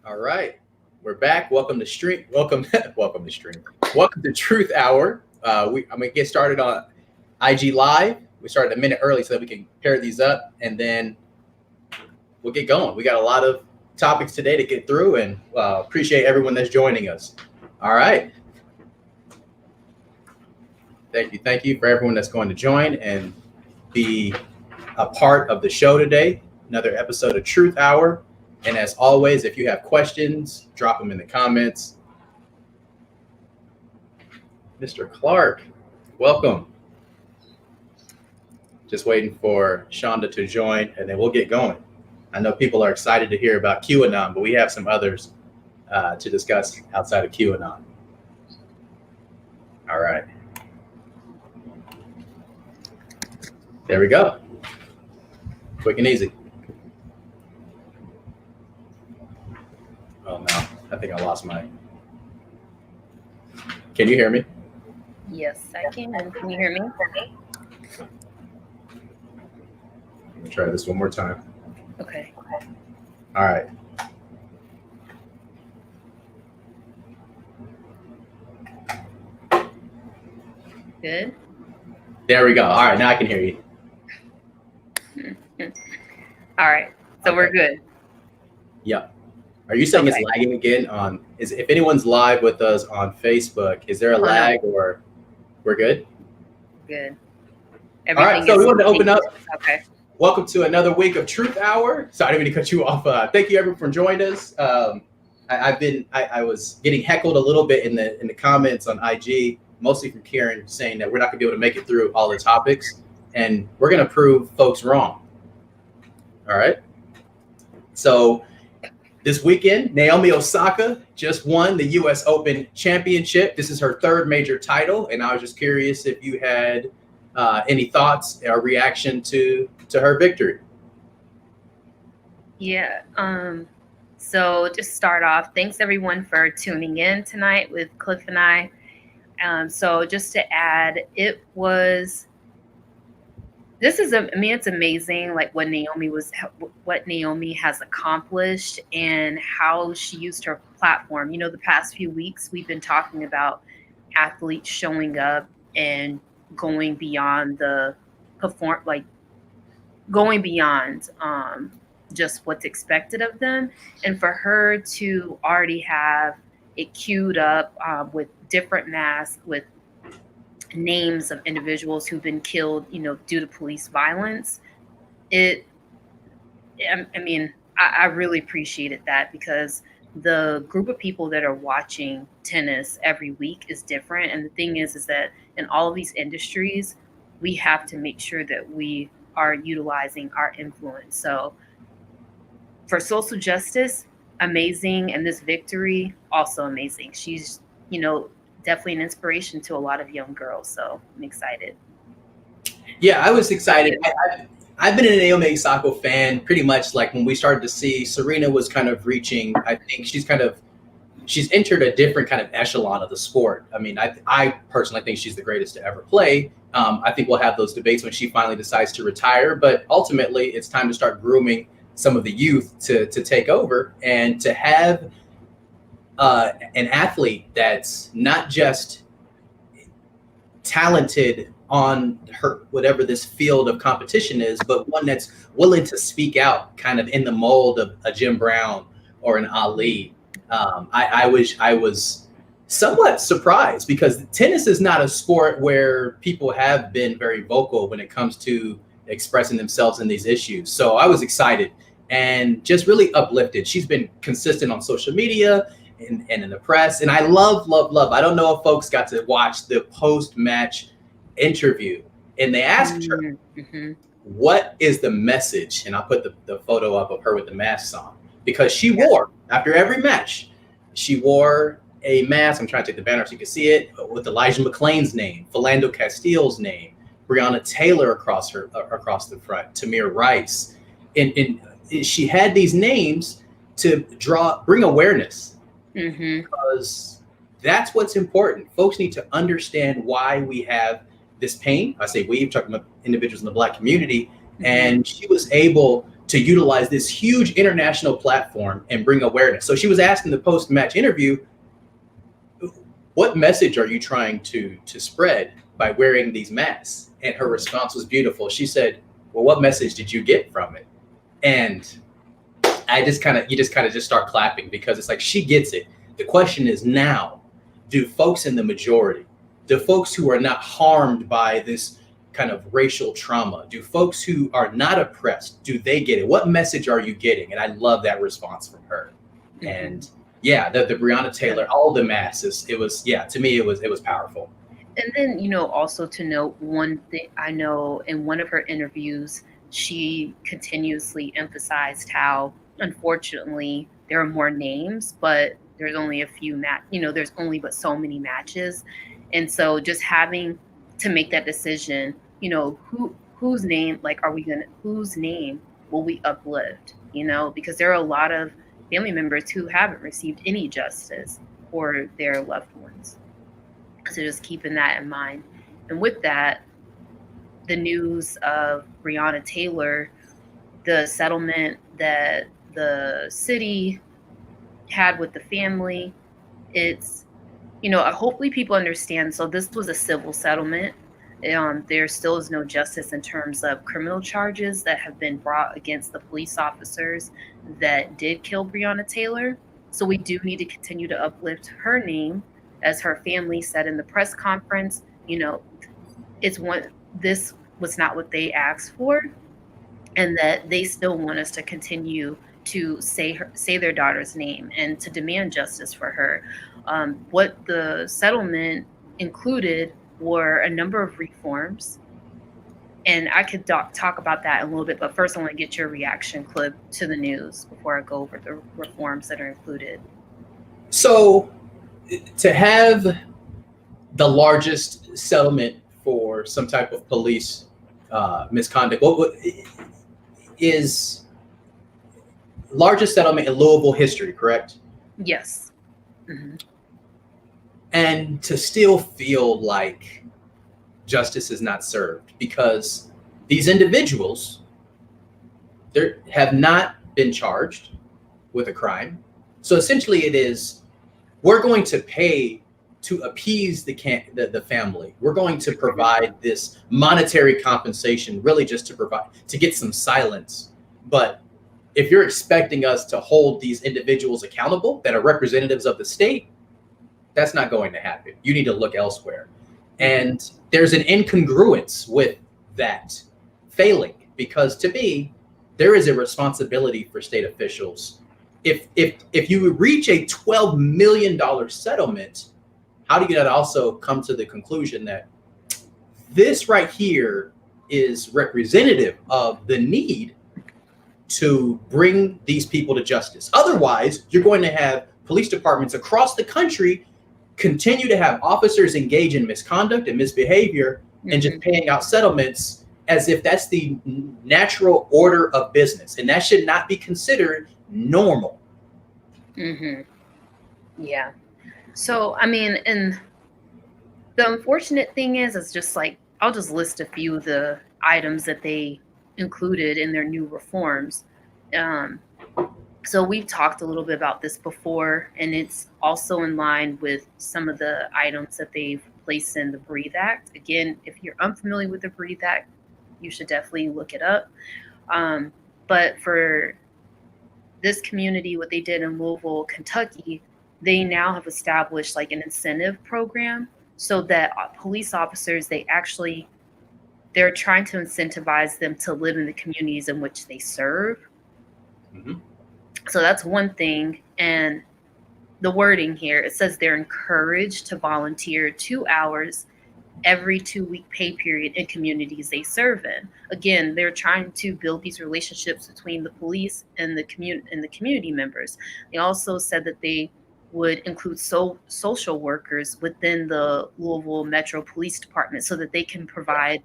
All right, we're back. Welcome to stream. Welcome, welcome to stream. Welcome to Truth Hour. I'm gonna get started on IG Live. We started a minute early so that we can pair these up, and then we'll get going. We got a lot of topics today to get through, and appreciate everyone that's joining us. All right. Thank you for everyone that's going to join and be a part of the show today. Another episode of Truth Hour. And as always, if you have questions, drop them in the comments. Mr. Clark, welcome. Just waiting for Shonda to join, and then we'll get going. I know people are excited to hear about QAnon, but we have some others to discuss outside of QAnon. All right. There we go. Quick and easy. Oh no, I think I lost my. Can you hear me? Yes, I can. Can you hear me? Let me try this one more time. Okay. All right. Good. There we go. All right, now I can hear you. All right. So Okay. we're good. Yep. Are you saying Okay. it's lagging again on if anyone's live with us on Facebook, is there a Oh, no. lag or we're good? Good. All right, so we wanted to open up. Okay. Welcome to another week of Truth Hour. Sorry, I didn't mean to cut you off. Thank you everyone for joining us. I was getting heckled a little bit in the comments on IG, mostly from Karen saying that we're not gonna be able to make it through all the topics, and we're gonna prove folks wrong. All right. So this weekend, Naomi Osaka just won the U.S. Open Championship. This is her third major title, and I was just curious if you had any thoughts or reaction to her victory. Yeah. So just start off. Thanks everyone for tuning in tonight with Cliff and I. So just to add, it's amazing, like what Naomi has accomplished and how she used her platform. You know, the past few weeks we've been talking about athletes showing up and going beyond just what's expected of them, and for her to already have it queued up with different masks with names of individuals who've been killed, due to police violence. I really appreciated that, because the group of people that are watching tennis every week is different. And the thing is that in all of these industries, we have to make sure that we are utilizing our influence. So for social justice, amazing. And this victory, also amazing. She's, definitely an inspiration to a lot of young girls. So I'm excited. Yeah, I was excited. I've been a Naomi Osaka fan pretty much like when we started to see Serena was kind of reaching. I think she's entered a different kind of echelon of the sport. I mean, I personally think she's the greatest to ever play. I think we'll have those debates when she finally decides to retire. But ultimately, it's time to start grooming some of the youth to take over and to have an athlete that's not just talented on her whatever this field of competition is, but one that's willing to speak out, kind of in the mold of a Jim Brown or an Ali. I was somewhat surprised, because tennis is not a sport where people have been very vocal when it comes to expressing themselves in these issues. So I was excited and just really uplifted. She's been consistent on social media and in the press. And I love. I don't know if folks got to watch the post-match interview, and they asked her, what is the message? And I'll put the photo up of her with the masks on, because she wore, after every match, she wore a mask. I'm trying to take the banner so you can see it, with Elijah McClain's name, Philando Castile's name, Breonna Taylor across the front, Tamir Rice. And she had these names to bring awareness. Because that's what's important. Folks need to understand why we have this pain. I say we, I'm talking about individuals in the Black community. And she was able to utilize this huge international platform and bring awareness. So she was asked in the post-match interview, what message are you trying to spread by wearing these masks? And her response was beautiful. She said, well, what message did you get from it? And you just kind of start clapping, because it's like, she gets it. The question is now, do folks in the majority, do folks who are not harmed by this kind of racial trauma, do folks who are not oppressed, do they get it? What message are you getting? And I love that response from her. Mm-hmm. And yeah, the Breonna Taylor, all the masses, to me, it was powerful. And then, also to note one thing, I know in one of her interviews, she continuously emphasized how, unfortunately, there are more names, but there's only a few there's only but so many matches. And so just having to make that decision, whose name, whose name will we uplift, because there are a lot of family members who haven't received any justice for their loved ones. So just keeping that in mind. And with that, the news of Breonna Taylor, the settlement that the city had with the family, it's, hopefully people understand. So this was a civil settlement. There still is no justice in terms of criminal charges that have been brought against the police officers that did kill Breonna Taylor. So we do need to continue to uplift her name. As her family said in the press conference, this was not what they asked for, and that they still want us to continue to say their daughter's name and to demand justice for her. What the settlement included were a number of reforms, and I could talk about that in a little bit, but first I want to get your reaction clip to the news before I go over the reforms that are included. So, to have the largest settlement for some type of police misconduct, what is largest settlement in Louisville history, correct? Yes. Mm-hmm. And to still feel like justice is not served, because these individuals have not been charged with a crime. So essentially it is, we're going to pay to appease the family. We're going to provide this monetary compensation, really just to get some silence. But if you're expecting us to hold these individuals accountable that are representatives of the state, that's not going to happen. You need to look elsewhere. And there's an incongruence with that failing, because to me, there is a responsibility for state officials. If you reach a $12 million settlement, how do you not also come to the conclusion that this right here is representative of the need to bring these people to justice? Otherwise, you're going to have police departments across the country continue to have officers engage in misconduct and misbehavior, and just paying out settlements as if that's the natural order of business. And that should not be considered normal. Mm-hmm. Yeah. So, and the unfortunate thing is just like, I'll just list a few of the items that they included in their new reforms. So we've talked a little bit about this before, and it's also in line with some of the items that they've placed in the Breathe Act. Again, if you're unfamiliar with the Breathe Act, you should definitely look it up. But for this community, what they did in Louisville, Kentucky, they now have established like an incentive program so that police officers, they're trying to incentivize them to live in the communities in which they serve. Mm-hmm. So that's one thing. And the wording here, it says they're encouraged to volunteer 2 hours every 2-week pay period in communities they serve in. Again, they're trying to build these relationships between the police and the community members. They also said that they would include social workers within the Louisville Metro Police Department so that they can provide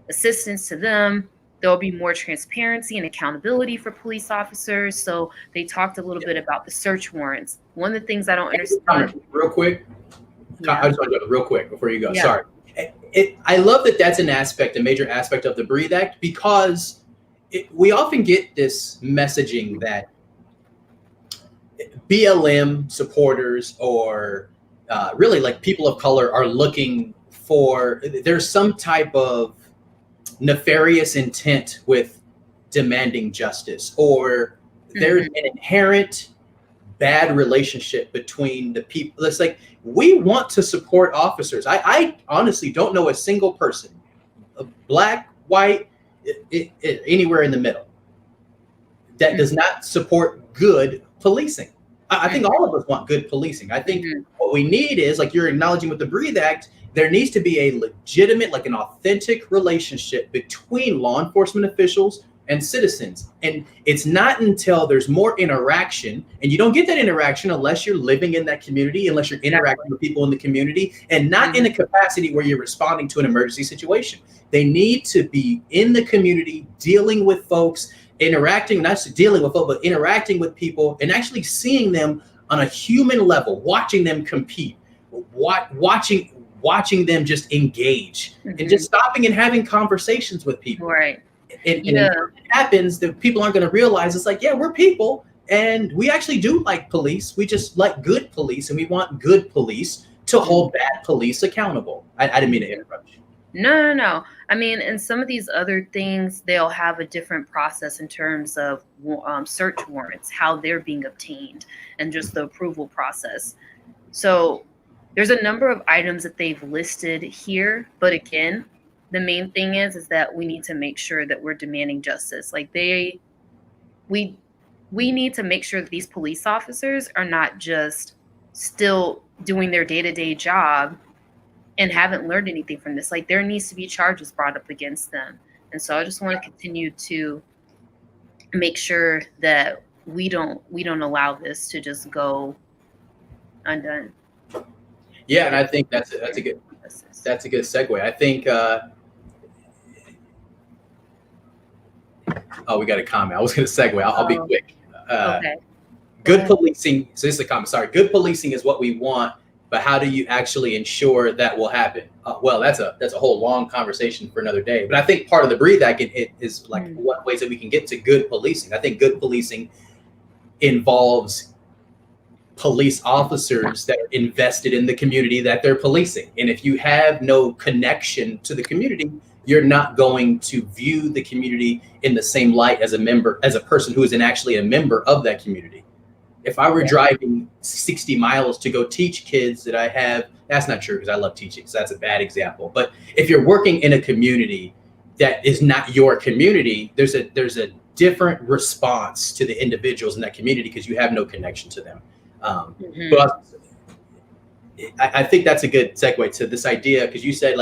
assistance to them. There will be more transparency and accountability for police officers. So they talked a little bit about the search warrants. One of the things I don't understand. Real quick. Yeah. I just want to go real quick before you go. Yeah. Sorry. I love that that's a major aspect of the Breathe Act, because we often get this messaging that BLM supporters or really like people of color are looking for, there's some type of nefarious intent with demanding justice, or there's an inherent bad relationship between the people. It's like, we want to support officers. I honestly don't know a single person, black, white, anywhere in the middle, that does not support good policing. I think all of us want good policing. I think what we need is, like you're acknowledging with the Breathe Act, there needs to be a legitimate, like an authentic relationship between law enforcement officials and citizens. And it's not until there's more interaction, and you don't get that interaction unless you're living in that community, unless you're interacting with people in the community, and not in a capacity where you're responding to an emergency situation. They need to be in the community, dealing with folks, interacting, not just dealing with folks, but interacting with people and actually seeing them on a human level, watching them compete, watching them just engage, and just stopping and having conversations with people. Right. And if it happens, that people aren't going to realize, it's like, yeah, we're people, and we actually do like police. We just like good police, and we want good police to hold bad police accountable. I didn't mean to interrupt you. No. I mean, and some of these other things, they'll have a different process in terms of search warrants, how they're being obtained, and just the approval process. So there's a number of items that they've listed here, but again, the main thing is that we need to make sure that we're demanding justice. Like we need to make sure that these police officers are not just still doing their day-to-day job and haven't learned anything from this. Like, there needs to be charges brought up against them. And so I just want to continue to make sure that we don't allow this to just go undone. Yeah, and I think that's a good segue. I think we got a comment. I was going to segue. I'll be quick. Okay. Good policing. So this is a comment. Sorry. Good policing is what we want, but how do you actually ensure that will happen? Well, that's a whole long conversation for another day. But I think part of the Breathe Act is like what ways that we can get to good policing. I think good policing involves police officers that are invested in the community that they're policing. And if you have no connection to the community, you're not going to view the community in the same light as a person who isn't actually a member of that community. If I were driving 60 miles to go teach kids that I have, that's not true because I love teaching, so that's a bad example. But if you're working in a community that is not your community, there's a different response to the individuals in that community because you have no connection to them. But I think that's a good segue to this idea, because you said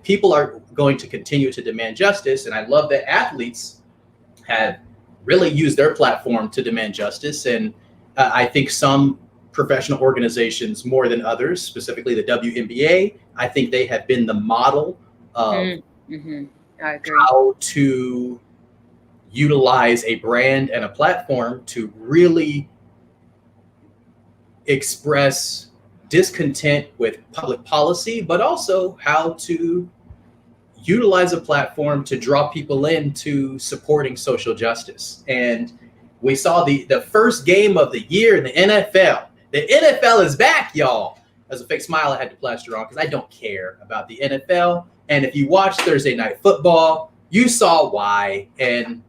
people are going to continue to demand justice, and I love that athletes have really used their platform to demand justice. And I think some professional organizations more than others, specifically the WNBA, I think they have been the model of how to utilize a brand and a platform to really express discontent with public policy, but also how to utilize a platform to draw people into supporting social justice. And we saw the first game of the year in the NFL. The NFL is back, y'all. As a fake smile I had to plaster on because I don't care about the NFL. And if you watched Thursday Night Football, you saw why. And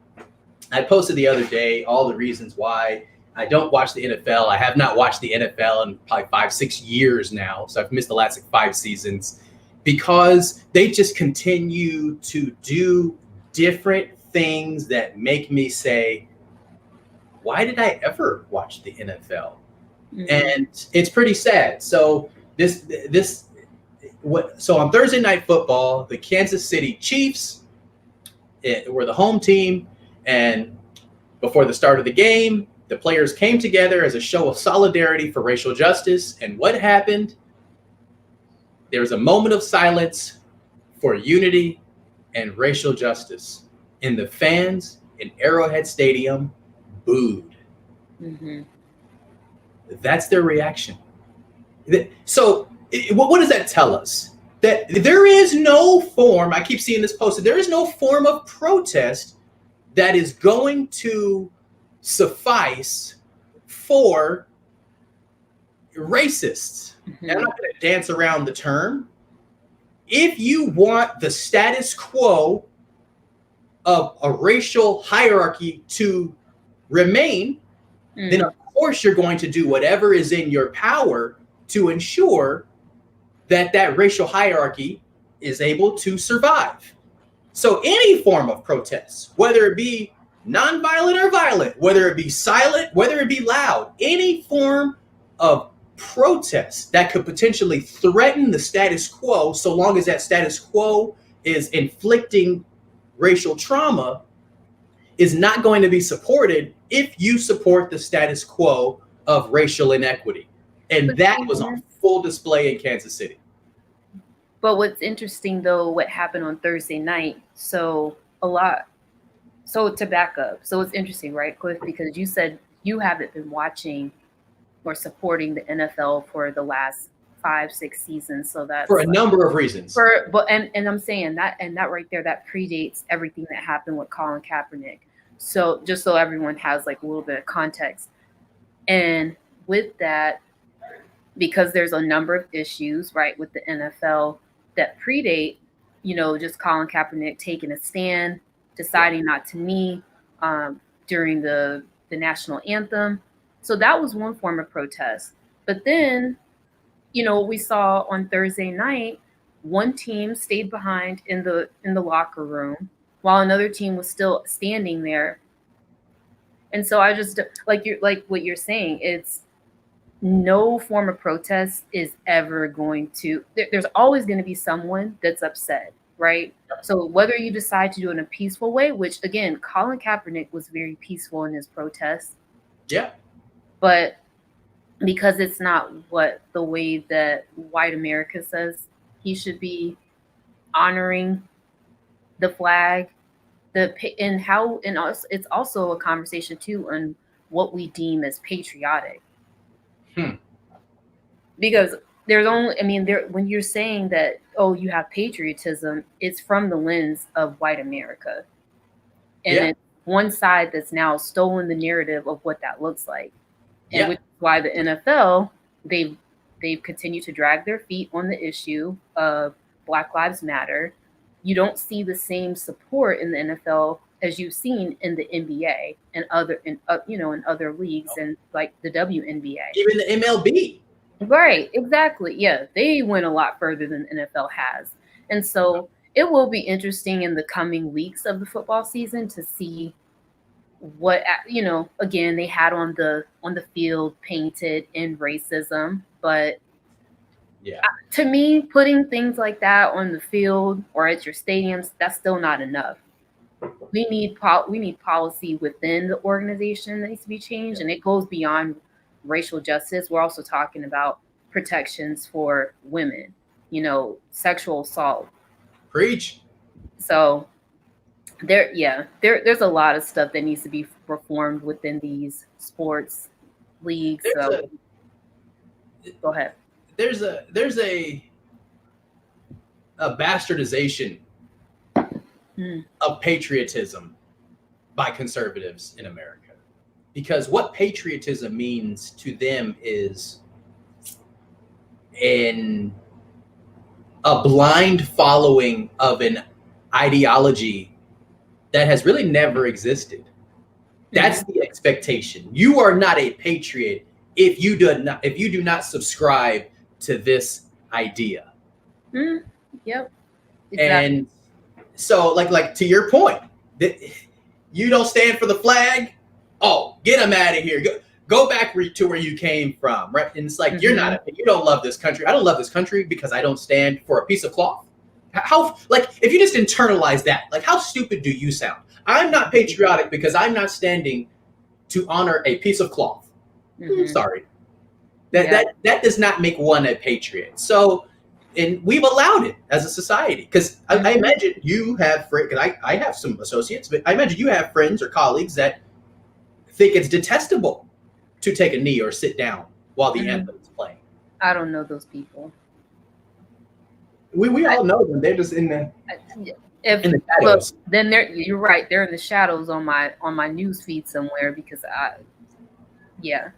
I posted the other day all the reasons why I don't watch the NFL. I have not watched the NFL in probably 5-6 years now. So I've missed the last 5 seasons because they just continue to do different things that make me say, why did I ever watch the NFL? And it's pretty sad. So so on Thursday Night Football, the Kansas City Chiefs were the home team. And before the start of the game, the players came together as a show of solidarity for racial justice. And what happened? There was a moment of silence for unity and racial justice. And the fans in Arrowhead Stadium booed. That's their reaction. So what does that tell us? That there is no form, I keep seeing this posted, there is no form of protest that is going to suffice for racists. And I'm not going to dance around the term. If you want the status quo of a racial hierarchy to remain, then of course you're going to do whatever is in your power to ensure that that racial hierarchy is able to survive. So any form of protest, whether it be nonviolent or violent, whether it be silent, whether it be loud, any form of protest that could potentially threaten the status quo, so long as that status quo is inflicting racial trauma, is not going to be supported if you support the status quo of racial inequity. And that was on full display in Kansas City. But what's interesting, though, what happened on Thursday night, so to back up, so it's interesting, right, Cliff, because you said you haven't been watching or supporting the NFL for the last 5-6 seasons, so that's for a number of reasons. And I'm saying that, and that right there, that predates everything that happened with Colin Kaepernick. So just so everyone has like a little bit of context, and with that, because there's a number of issues, right, with the NFL that predate, just Colin Kaepernick taking a stand, deciding not to knee during the national anthem. So that was one form of protest. But then, we saw on Thursday night, one team stayed behind in the locker room while another team was still standing there. And so I just like what you're saying, it's no form of protest is ever going to, there's always going to be someone that's upset, right? So whether you decide to do it in a peaceful way, which again, Colin Kaepernick was very peaceful in his protest. Yeah. But because it's not the way that white America says he should be honoring the flag, it's also a conversation too on what we deem as patriotic. Because there's when you're saying that, you have patriotism, it's from the lens of white America. And it's one side that's now stolen the narrative of what that looks like. And which is why the NFL, they've continued to drag their feet on the issue of Black Lives Matter. You don't see the same support in the NFL as you've seen in the NBA and in other leagues and like the WNBA. Even the MLB. Right, exactly. Yeah, they went a lot further than the NFL has. And so it will be interesting in the coming weeks of the football season to see what, again, they had on the field painted in racism. But to me, putting things like that on the field or at your stadiums, that's still not enough. We need policy within the organization that needs to be changed, and it goes beyond racial justice. We're also talking about protections for women, sexual assault. Preach. So there's a lot of stuff that needs to be reformed within these sports leagues. Go ahead. There's a bastardization of patriotism by conservatives in America, because what patriotism means to them is a blind following of an ideology that has really never existed. That's the expectation. You are not a patriot if you do not subscribe to this idea. Yep. Exactly. And so, like to your point, that you don't stand for the flag. Oh, get them out of here. Go back to where you came from, right? And it's like you don't love this country. I don't love this country because I don't stand for a piece of cloth. How, if you just internalize that, how stupid do you sound? I'm not patriotic because I'm not standing to honor a piece of cloth. Sorry. That does not make one a patriot. So, and we've allowed it as a society, because I imagine you have friends, because I have some associates, but I imagine you have friends or colleagues that think it's detestable to take a knee or sit down while the anthem is playing. I don't know those people. We all know them. They're just in the. If in the but shadows. then you're right, they're in the shadows on my news feed somewhere because yeah.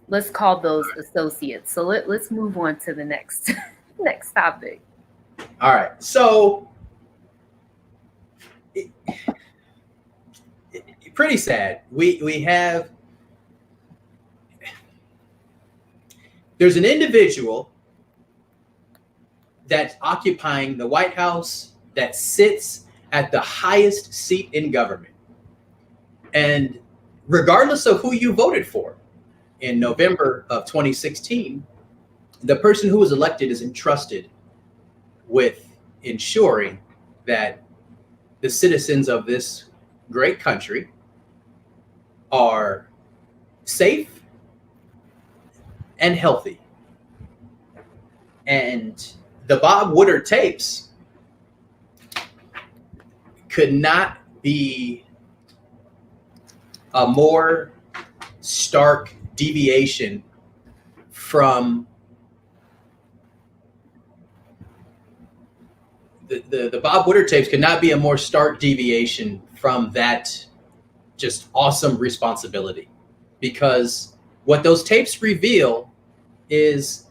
Let's call those associates. So let's move on to the next next topic. All right. So pretty sad. We have there's an individual that's occupying the White House that sits at the highest seat in government. And regardless of who you voted for in November of 2016, the person who was elected is entrusted with ensuring that the citizens of this great country are safe and healthy. And the Bob Woodward tapes could not be a more stark deviation from the Bob Woodward tapes could not be a more stark deviation from that just awesome responsibility, because what those tapes reveal is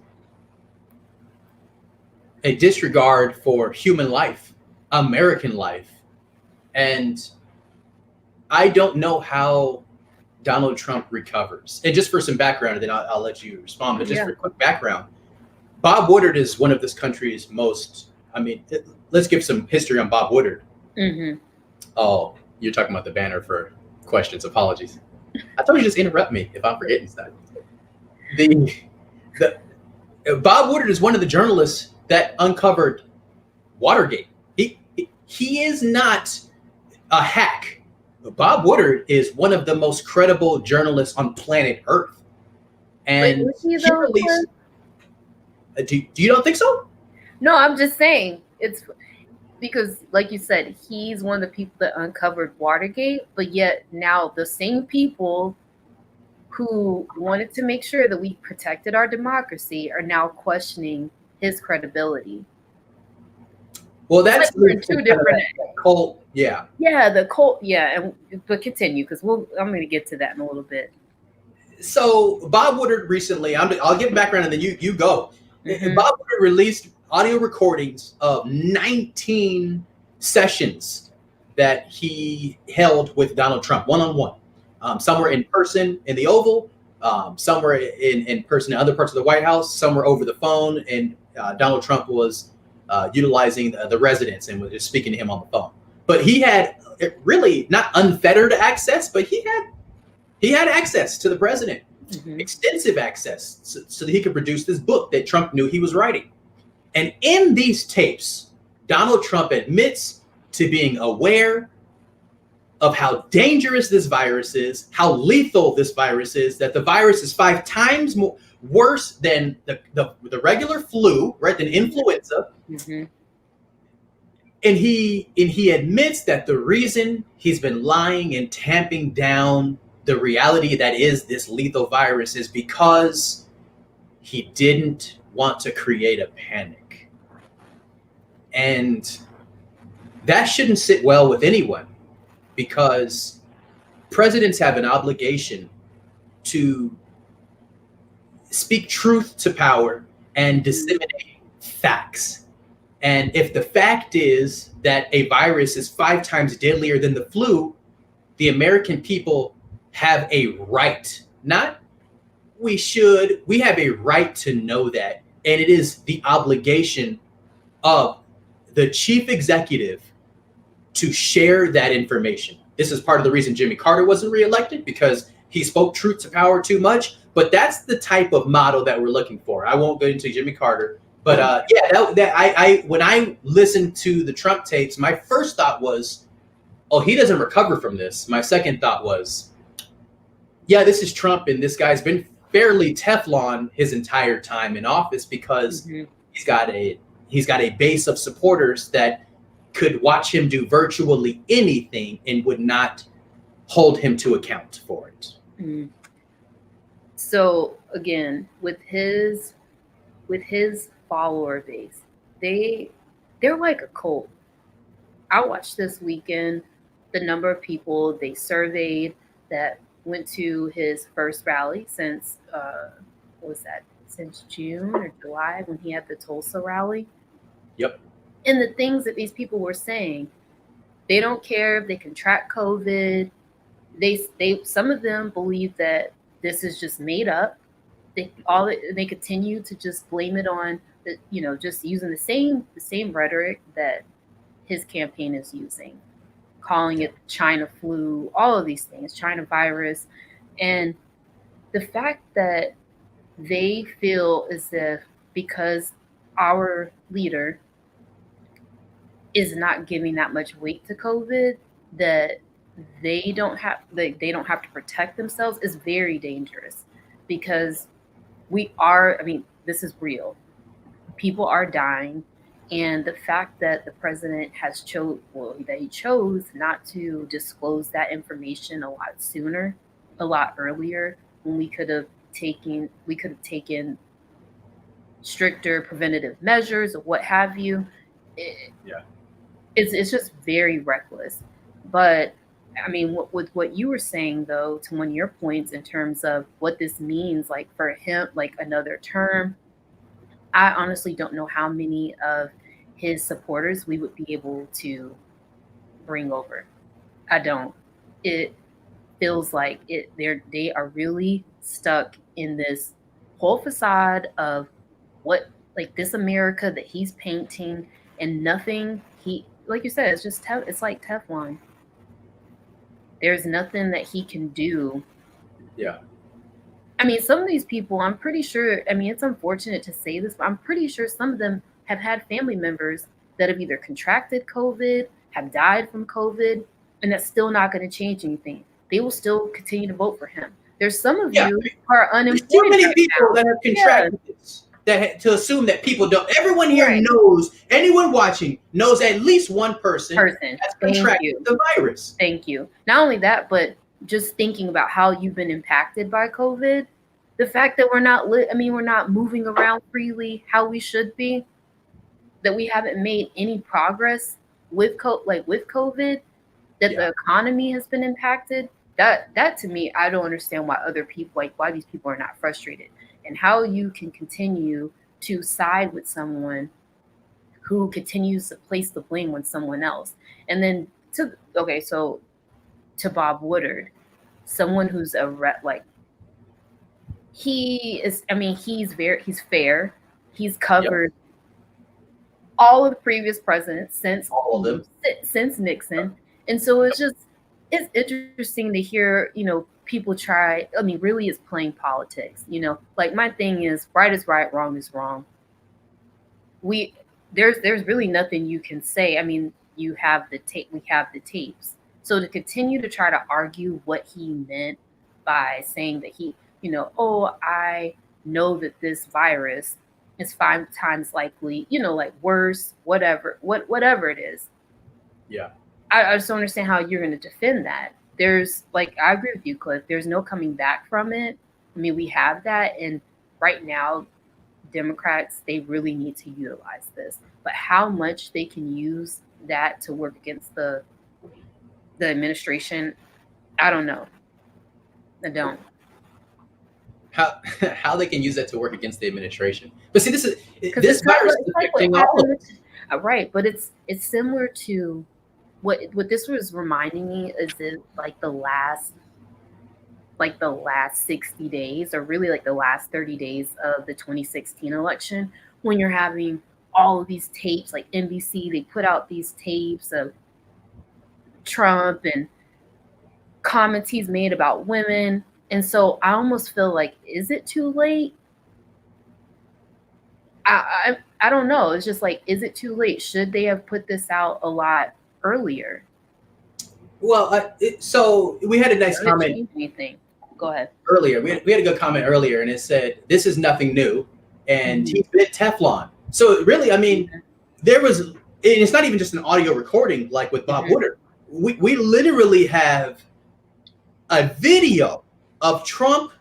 a disregard for human life, American life. And I don't know how Donald Trump recovers. And just for some background, and then I'll let you respond, but just for quick background, Bob Woodward is one of this country's most, let's give some history on Bob Woodward. Mm-hmm. Oh, you're talking about the banner for questions. Apologies. I thought you just interrupt me if I'm forgetting stuff. The Bob Woodward is one of the journalists that uncovered Watergate. He is not a hack. Bob Woodward is one of the most credible journalists on planet Earth. And he released. Do you don't think so? No, I'm just saying it's because, like you said, he's one of the people that uncovered Watergate, but yet now the same people who wanted to make sure that we protected our democracy are now questioning his credibility. Well, that's like two different cult. Yeah. Yeah, the cult. Yeah, but continue because I'm going to get to that in a little bit. So Bob Woodward recently, I'll give background and then you go. Mm-hmm. Bob Woodward released audio recordings of 19 sessions that he held with Donald Trump one-on-one. Some were in person in the Oval, some were in person in other parts of the White House, some were over the phone, and Donald Trump was utilizing the residence and was just speaking to him on the phone. But he had really not unfettered access, but he had access to the president, mm-hmm. extensive access, so that he could produce this book that Trump knew he was writing. And in these tapes, Donald Trump admits to being aware of how dangerous this virus is, how lethal this virus is, that the virus is 5 times worse than the regular flu, right, than influenza. Mm-hmm. And he admits that the reason he's been lying and tamping down the reality that is this lethal virus is because he didn't want to create a panic. And that shouldn't sit well with anyone, because presidents have an obligation to speak truth to power and disseminate facts. And if the fact is that a virus is 5 times deadlier than the flu, the American people have a right, not we have a right to know that. And it is the obligation of the chief executive to share that information. This is part of the reason Jimmy Carter wasn't reelected, because he spoke truth to power too much. But that's the type of model that we're looking for. I won't go into Jimmy Carter, but when I listened to the Trump tapes, my first thought was, oh, he doesn't recover from this. My second thought was, yeah, this is Trump, and this guy's been fairly Teflon his entire time in office, because mm-hmm. he's got a base of supporters that could watch him do virtually anything and would not hold him to account for it. Mm-hmm. So again, with his follower base, they're like a cult. I watched this weekend the number of people they surveyed that went to his first rally since what was that? Since June or July when he had the Tulsa rally. Yep. And the things that these people were saying, they don't care if they contract COVID. They some of them believe that this is just made up. They continue to just blame it on the, just using the same rhetoric that his campaign is using, calling it China flu, all of these things, China virus. And the fact that they feel as if because our leader is not giving that much weight to COVID, that they don't have to protect themselves is very dangerous, because this is real. People are dying, and the fact that the president that he chose not to disclose that information a lot sooner, a lot earlier, when we could have taken stricter preventative measures or what have you. Yeah. It's just very reckless. But I mean, with what you were saying, though, to one of your points in terms of what this means, like for him, like another term, I honestly don't know how many of his supporters we would be able to bring over. I don't. It feels like they are really stuck in this whole facade of what, like, this America that he's painting, and nothing like you said, it's just it's like Teflon. There's nothing that he can do. Yeah. I mean, some of these people, I'm pretty sure, I mean, it's unfortunate to say this, but I'm pretty sure some of them have had family members that have either contracted COVID, have died from COVID, and that's still not going to change anything. They will still continue to vote for him. There's some of you who are unemployed. There's too many right people now. that have contracted this. To assume that people don't. Everyone here Right. knows, anyone watching knows at least one person that's contracted the virus. Thank you. Not only that, but just thinking about how you've been impacted by COVID, the fact that we're not moving around freely how we should be, that we haven't made any progress with COVID, that the economy has been impacted. That to me, I don't understand why why these people are not frustrated, and how you can continue to side with someone who continues to place the blame on someone else. And then to Bob Woodward, someone who's he's fair. He's covered all of the previous presidents since Nixon. And so it's interesting to hear, people try. I mean, really, it's playing politics. Like, my thing is, right is right, wrong is wrong. There's really nothing you can say. I mean, we have the tapes. So to continue to try to argue what he meant by saying that I know that this virus is 5 times likely, like worse, whatever it is. Yeah. I just don't understand how you're going to defend that. I agree with you, Cliff. There's no coming back from it. I mean, we have that. And right now, Democrats, they really need to utilize this. But how much they can use that to work against the administration, I don't know. I don't. How they can use that to work against the administration. But see, this virus is affecting all of us. Right, but it's similar to what this was reminding me is like the last 60 days, or really like the last 30 days of the 2016 election, when you're having all of these tapes, like NBC, they put out these tapes of Trump and comments he's made about women. And so I almost feel like, is it too late? I don't know. It's just like, is it too late? Should they have put this out a lot earlier? Well, so we had a nice comment. Anything. Go ahead. Earlier, we had a good comment earlier, and it said, "This is nothing new," and he's been Teflon. So really, I mean, it's not even just an audio recording like with Bob Woodward. We literally have a video of Trump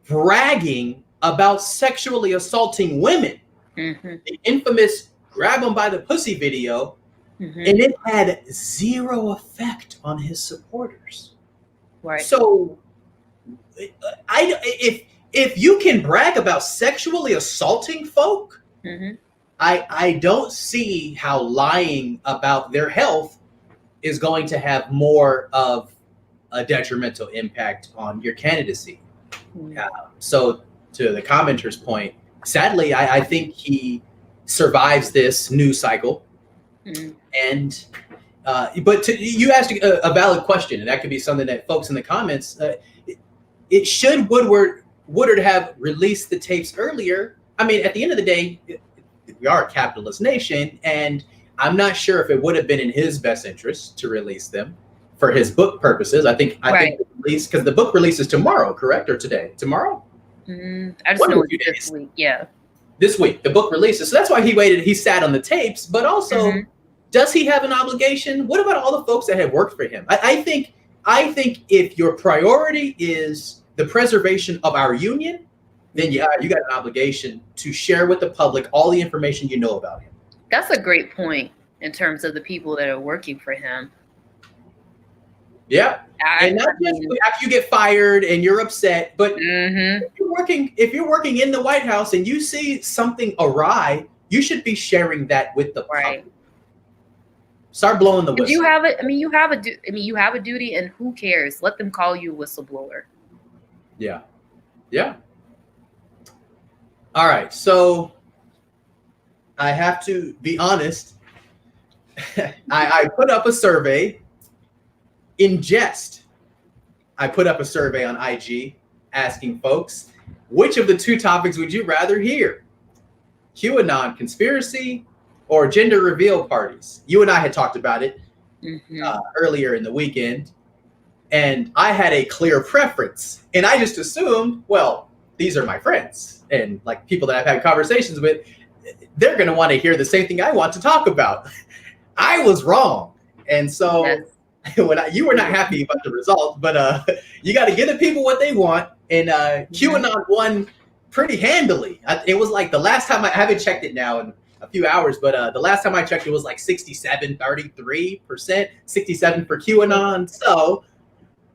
bragging about sexually assaulting women. The infamous grab them by the pussy video. and it had zero effect on his supporters. Right. So, if you can brag about sexually assaulting folk, I don't see how lying about their health is going to have more of a detrimental impact on your candidacy. So, to the commenter's point, sadly, I think he survives this news cycle. And but you asked a valid question, and that could be something that folks in the comments. It should Woodward have released the tapes earlier. I mean, at the end of the day, we are a capitalist nation, and I'm not sure if it would have been in his best interest to release them for his book purposes. I think release, because the book releases tomorrow, correct, or today? Tomorrow? I just know it's this week. Yeah, this week the book releases, so that's why he waited. He sat on the tapes, but also, does he have an obligation? What about all the folks that have worked for him? I think if your priority is the preservation of our union, then you got an obligation to share with the public all the information you know about him. That's a great point in terms of the people that are working for him. Yeah, and not just after you get fired and you're upset, but if you're working in the White House and you see something awry, you should be sharing that with the public. Start blowing the whistle. You have it. You have a duty, and who cares? Let them call you a whistleblower. Yeah. All right, so I have to be honest. I put up a survey in jest. I put up a survey on IG asking folks, which of the two topics would you rather hear? QAnon conspiracy or gender reveal parties? You and I had talked about it earlier in the weekend, and I had a clear preference. And I just assumed, well, these are my friends and like people that I've had conversations with. They're going to want to hear the same thing I want to talk about. I was wrong. And so you were not happy about the result, but you got to give the people what they want. And QAnon won pretty handily. It was like the last time, I haven't checked it now in a few hours, but the last time I checked, it was like 63%, 67 for QAnon. So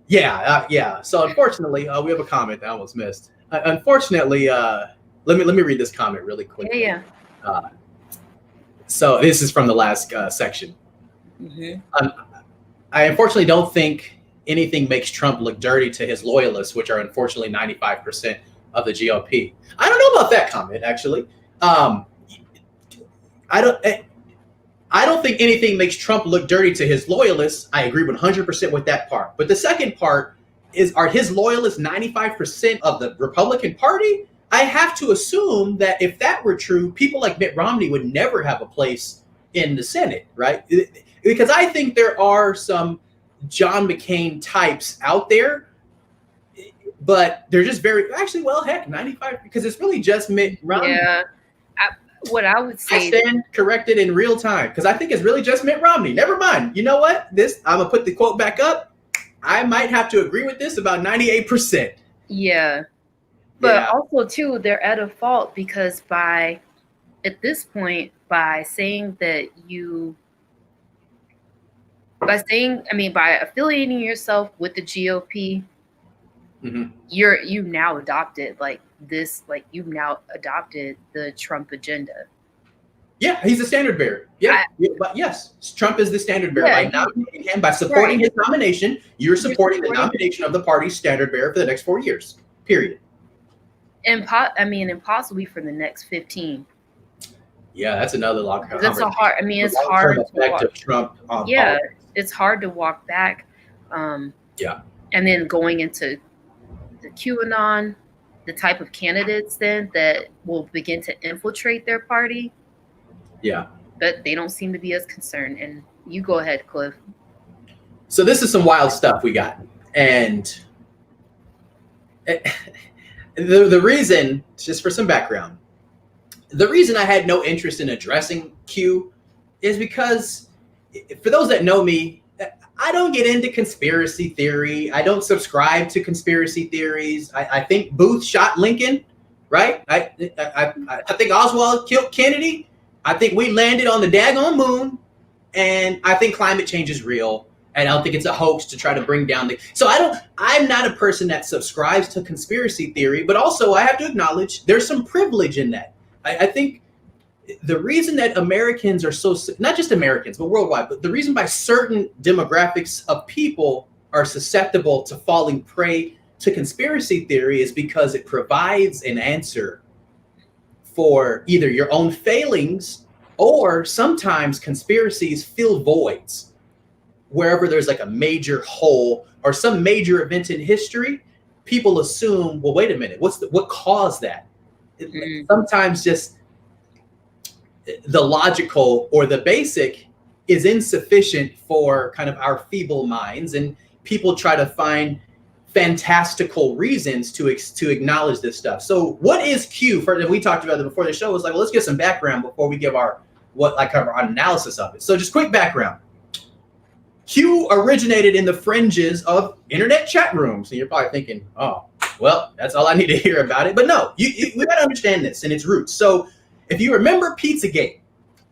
yeah. So unfortunately, we have a comment I almost missed. Unfortunately, let me read this comment really quickly. Yeah. So this is from the last section. I unfortunately don't think anything makes Trump look dirty to his loyalists, which are unfortunately 95% of the GOP. I don't know about that comment, actually. I don't think anything makes Trump look dirty to his loyalists. I agree 100% with that part. But the second part is, are his loyalists 95% of the Republican Party? I have to assume that if that were true, people like Mitt Romney would never have a place in the Senate, right? Because I think there are some John McCain types out there, but they're just heck, 95, because it's really just Mitt Romney. Yeah. What I would say, I stand corrected in real time, because I think it's really just Mitt Romney. Never mind. You know what? I'm going to put the quote back up. I might have to agree with this about 98%. Yeah. But also, too, they're at a fault because by affiliating yourself with the GOP, you've now adopted the Trump agenda. Yeah, he's the standard bearer. But yes, Trump is the standard bearer. By nominating him, by supporting his nomination, you're supporting the nomination of the party's standard bearer for the next 4 years. Period. And possibly for the next 15. Yeah, that's another long conversation. That's it's hard to walk. Of Trump on politics. Politics. It's hard to walk back. And then going into the QAnon, the type of candidates then that will begin to infiltrate their party. Yeah. But they don't seem to be as concerned. And you go ahead, Cliff. So this is some wild stuff we got. And the reason, just for some background, the reason I had no interest in addressing Q is because, for those that know me, I don't get into conspiracy theory. I don't subscribe to conspiracy theories. I think Booth shot Lincoln, right? I think Oswald killed Kennedy. I think we landed on the daggone moon. And I think climate change is real. And I don't think it's a hoax to try to bring down I'm not a person that subscribes to conspiracy theory, but also I have to acknowledge there's some privilege in that. I think the reason that Americans are not just Americans, but worldwide, but the reason why certain demographics of people are susceptible to falling prey to conspiracy theory is because it provides an answer for either your own failings, or sometimes conspiracies fill voids. Wherever there's like a major hole or some major event in history, people assume, well, wait a minute, what caused that? Sometimes just the logical or the basic is insufficient for kind of our feeble minds, and people try to find fantastical reasons to acknowledge this stuff. So what is Q? We talked about it before the show. It was like, well, let's get some background before we give our analysis of it. So just quick background. Q originated in the fringes of internet chat rooms. And you're probably thinking, oh, well, that's all I need to hear about it. But no, we got to understand this and its roots. So if you remember Pizzagate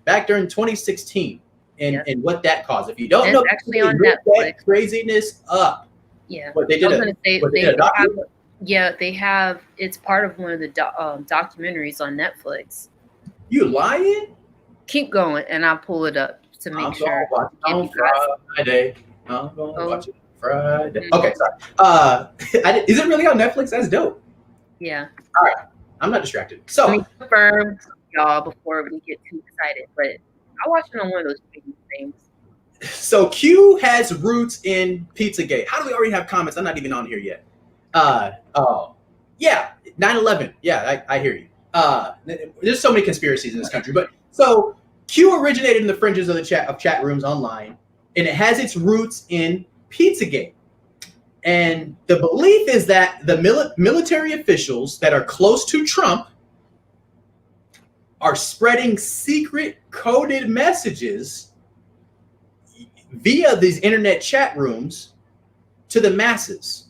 back during 2016 and what that caused, if you don't know, actually on Netflix. That craziness up. Yeah. What they did. They have, it's part of one of the documentaries on Netflix. You lying? Keep going and I'll pull it up to make sure. I'm Friday. I'm going to watch it Friday. Okay, sorry. Is it really on Netflix? That's dope. Yeah. All right. I'm not distracted. So let me confirm, y'all, before we get too excited, but I watched it on one of those things. So Q has roots in Pizzagate. How do we already have comments? I'm not even on here yet. Yeah, 9/11. Yeah, I hear you. There's so many conspiracies in this country, but so Q originated in the fringes of chat rooms online, and it has its roots in Pizzagate. And the belief is that the military officials that are close to Trump are spreading secret coded messages via these internet chat rooms to the masses.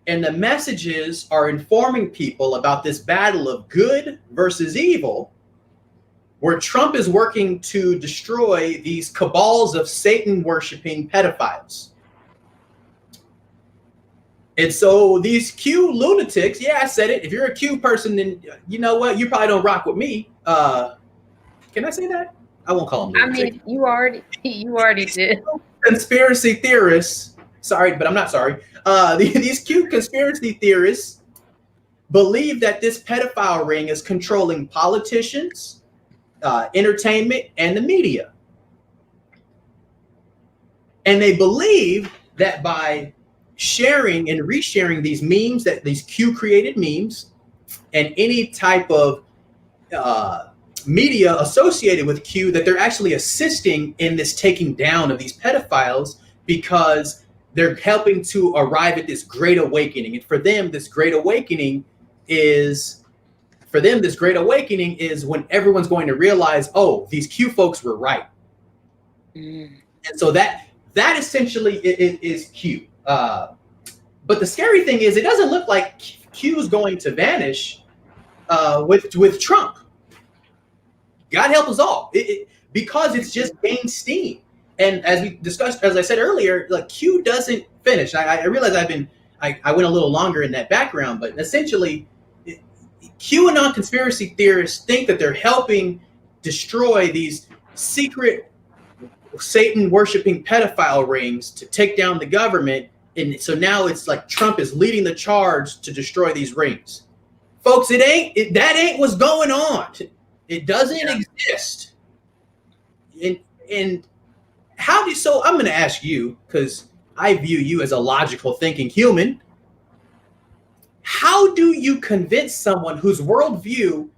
And the messages are informing people about this battle of good versus evil, where Trump is working to destroy these cabals of Satan-worshiping pedophiles. And so these Q lunatics, yeah, I said it. If you're a Q person, then you know what? You probably don't rock with me. Can I say that? I won't call them lunatics. I mean, you already did. Conspiracy theorists. Sorry, but I'm not sorry. These Q conspiracy theorists believe that this pedophile ring is controlling politicians, entertainment, and the media. And they believe that by sharing and resharing these memes, that these Q created memes, and any type of media associated with Q, that they're actually assisting in this taking down of these pedophiles, because they're helping to arrive at this great awakening. And for them, this great awakening is when everyone's going to realize, oh, these Q folks were right. And so that essentially is Q. But the scary thing is, it doesn't look like Q is going to vanish with Trump. God help us all, because it's just gained steam. And as we discussed, as I said earlier, like Q doesn't finish. I realize I went a little longer in that background, but essentially, QAnon conspiracy theorists think that they're helping destroy these secret Satan-worshiping pedophile rings to take down the government. And so now it's like Trump is leading the charge to destroy these rings. Folks, that ain't what's going on. It doesn't exist. And so I'm going to ask you, because I view you as a logical thinking human. How do you convince someone whose worldview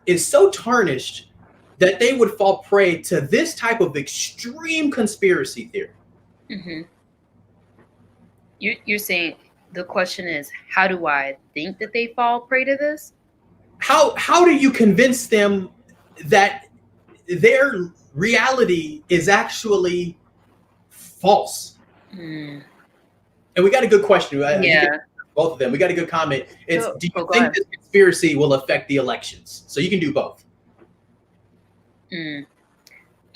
is so tarnished that they would fall prey to this type of extreme conspiracy theory? Mm-hmm. You're saying the question is, how do I think that they fall prey to this? How do you convince them that their reality is actually false? And we got a good question. Yeah. Both of them. We got a good comment. Do you think this conspiracy will affect the elections? So you can do both.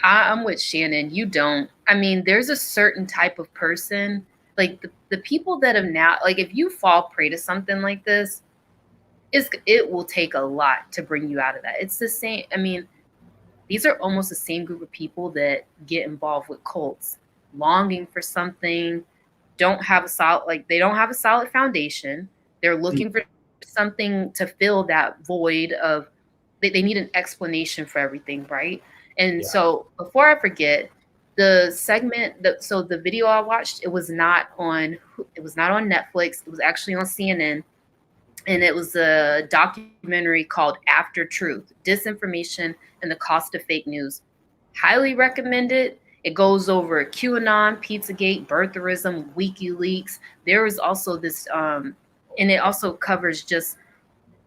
I'm with Shannon. You don't. I mean, there's a certain type of person, like the people that have now, like if you fall prey to something like this, it will take a lot to bring you out of that. It's the same. I mean, these are almost the same group of people that get involved with cults, longing for something, don't have a solid, like they don't have a solid foundation. They're looking for something to fill that void of, they need an explanation for everything, right? And Yeah. so before I forget, the segment that, so the video I watched, it was not on Netflix. It was actually on CNN, and it was a documentary called After Truth: Disinformation and the Cost of Fake News. Highly recommend it. It goes over QAnon, Pizzagate, birtherism, WikiLeaks. There is also this, and it also covers just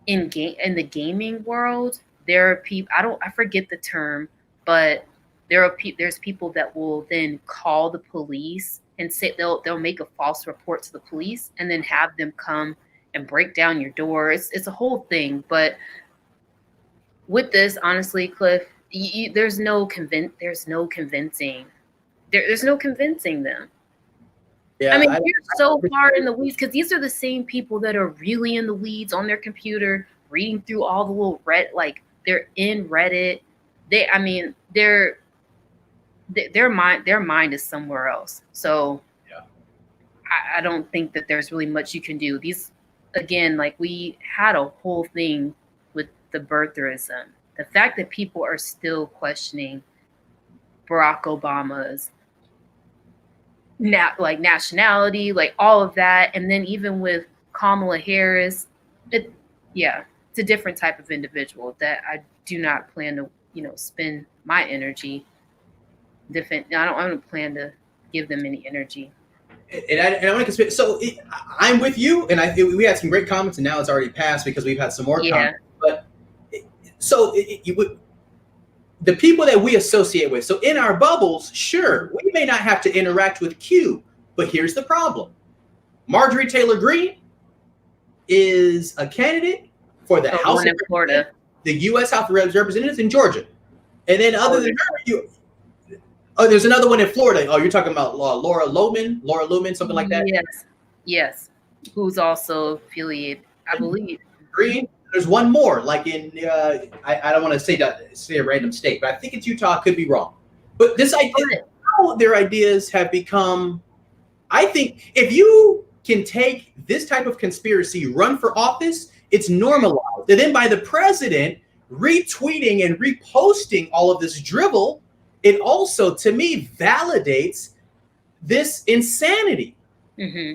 in the gaming world. There are people, I forget the term, but there's people that will then call the police and say they'll make a false report to the police and then have them come and break down your door. It's a whole thing. But with this, honestly, Cliff, there's no convincing. There's no convincing them. Yeah, I mean, you're so far in the weeds because these are the same people that are really in the weeds on their computer, reading through all the little they're in Reddit. I mean, their mind is somewhere else. So yeah. I don't think that there's really much you can do. These, again, like we had a whole thing with the birtherism. The fact that people are still questioning Barack Obama's nationality, like all of that, and then even with Kamala Harris, it's a different type of individual that I do not plan to, spend my energy. I don't plan to give them any energy. And I want to so I'm with you, and we had some great comments, and now it's already passed because we've had some more comments. But the people that we associate with, so in our bubbles, sure, we may not have to interact with Q, but here's the problem: Marjorie Taylor Greene is a candidate for the House of Florida, the U.S. House of Representatives in Georgia, and then other than her, there's another one in Florida. Oh, you're talking about Laura Lumen, something like that? Yes. Who's also affiliated, I believe. Green. There's one more, like in, I don't want to say a random state, but I think it's Utah. I could be wrong. But this idea, how their ideas have become, I think if you can take this type of conspiracy, run for office, it's normalized. And then by the president retweeting and reposting all of this drivel, it also, to me, validates this insanity. Mm-hmm.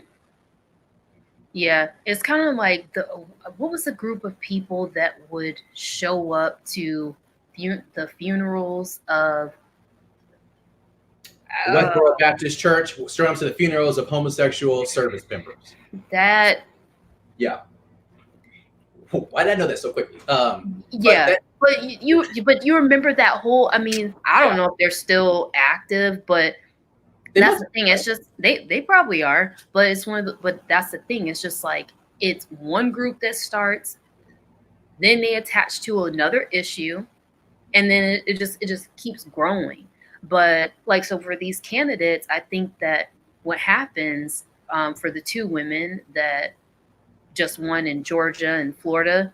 Yeah, it's kind of like what was the group of people that would show up to the funerals of Westboro Baptist Church, showing up to the funerals of homosexual service members. That. Yeah. Why did I know that so quickly? Yeah, but you remember that whole? I mean, I don't know if they're still active, but that's the thing. It's just they probably are, but it's but that's the thing. It's just like it's one group that starts, then they attach to another issue, and then it just keeps growing. But like, so for these candidates, I think that what happens for the two women that just won in Georgia and Florida,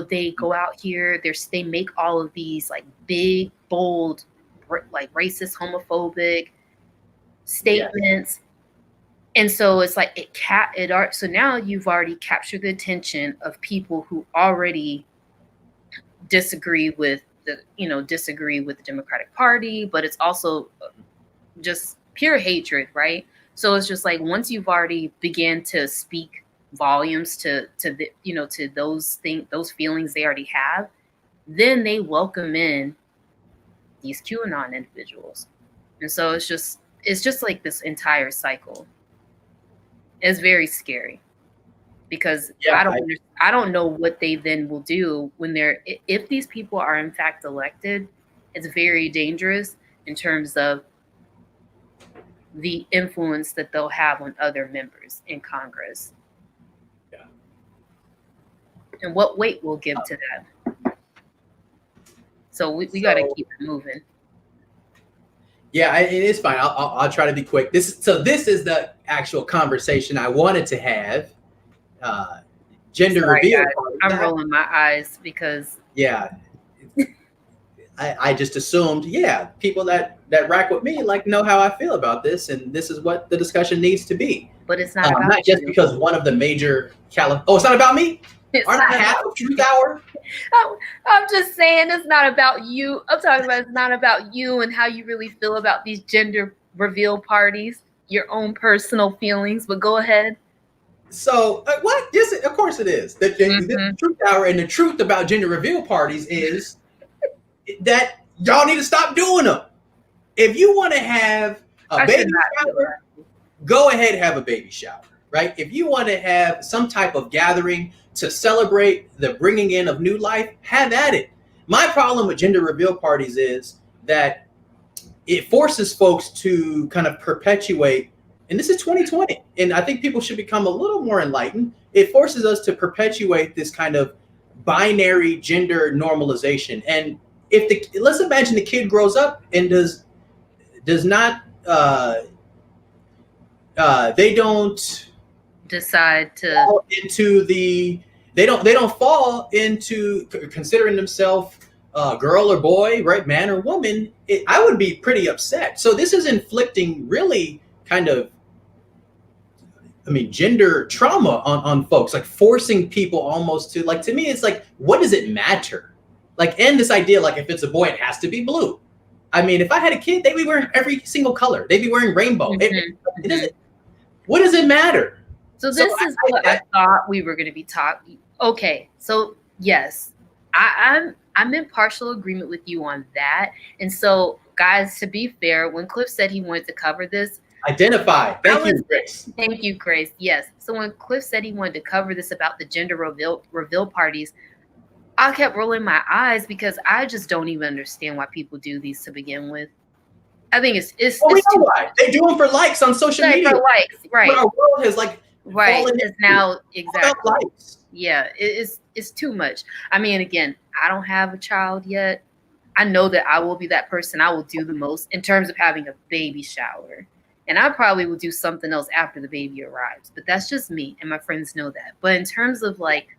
they go out here, they make all of these like big, bold, like racist, homophobic statements. Yeah. And so it's like so now you've already captured the attention of people who already disagree with the Democratic Party, but it's also just pure hatred, right? So it's just like once you've already began to speak volumes to those feelings they already have, then they welcome in these QAnon individuals. And so it's just like this entire cycle. It's very scary because I don't know what they then will do when if these people are in fact elected. It's very dangerous in terms of the influence that they'll have on other members in Congress. Yeah. And what weight we'll give to that. So we got to keep it moving. Yeah, it is fine. I'll try to be quick. This is the actual conversation I wanted to have. Gender Sorry, reveal. guys. I'm rolling my eyes because Yeah, I just assumed, yeah, people that rack with me like know how I feel about this, and this is what the discussion needs to be. but it's not about Not just you. because one of the major it's not about me. It's Aren't not I half of Truth Hour? I'm just saying it's not about you. I'm talking about it's not about you and how you really feel about these gender reveal parties, your own personal feelings. But go ahead. So what? Yes, of course it is. The Truth Hour, and the truth about gender reveal parties is that y'all need to stop doing them. If you want to have a baby shower, go ahead and have a baby shower, right? If you want to have some type of gathering to celebrate the bringing in of new life, have at it. My problem with gender reveal parties is that it forces folks to kind of perpetuate, and this is 2020, and I think people should become a little more enlightened. It forces us to perpetuate this kind of binary gender normalization. And let's imagine the kid grows up and does not they don't decide to fall into they don't fall into considering themselves girl or boy, right, man or woman. I would be pretty upset. So this is inflicting really kind of, gender trauma on folks, like forcing people almost to, like, to me, it's like, what does it matter? Like, and this idea, like, if it's a boy, it has to be blue. If I had a kid, they'd be wearing every single color. They'd be wearing rainbow. What does it matter? So this is what I thought we were going to be talking. Okay, so yes, I'm in partial agreement with you on that. And so, guys, to be fair, when Cliff said he wanted to cover this, identify. Thank you, Grace. Thank you, Grace. Yes. So when Cliff said he wanted to cover this about the gender reveal parties, I kept rolling my eyes because I just don't even understand why people do these to begin with. I think it's we know why. They do them for likes on social media. For likes, right? But our world has it's now exactly likes. Yeah, it's too much. Again, I don't have a child yet. I know that I will be that person. I will do the most in terms of having a baby shower. And I probably will do something else after the baby arrives. But that's just me, and my friends know that. But in terms of like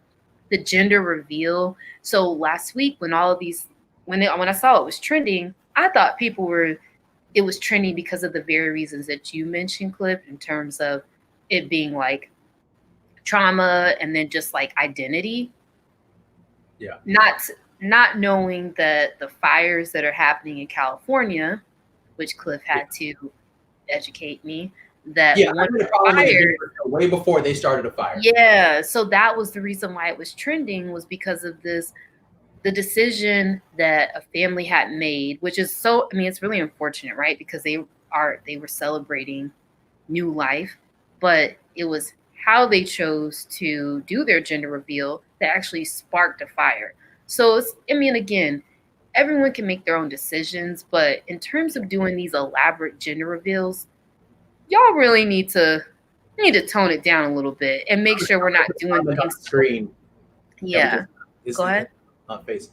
the gender reveal, so last week when all of these, when I saw it was trending, I thought it was trending because of the very reasons that you mentioned, Cliff, in terms of it being like trauma and then just like identity. Yeah. Not knowing that the fires that are happening in California, which Cliff had to educate me, that way before they started a fire. Yeah, so that was the reason why it was trending, was because of the decision that a family had made, which is it's really unfortunate, right? Because they were celebrating new life, but it was how they chose to do their gender reveal that actually sparked a fire. So again, everyone can make their own decisions, but in terms of doing these elaborate gender reveals, y'all really need to tone it down a little bit and make sure we're not doing things. Screen. Yeah. Go ahead. On face.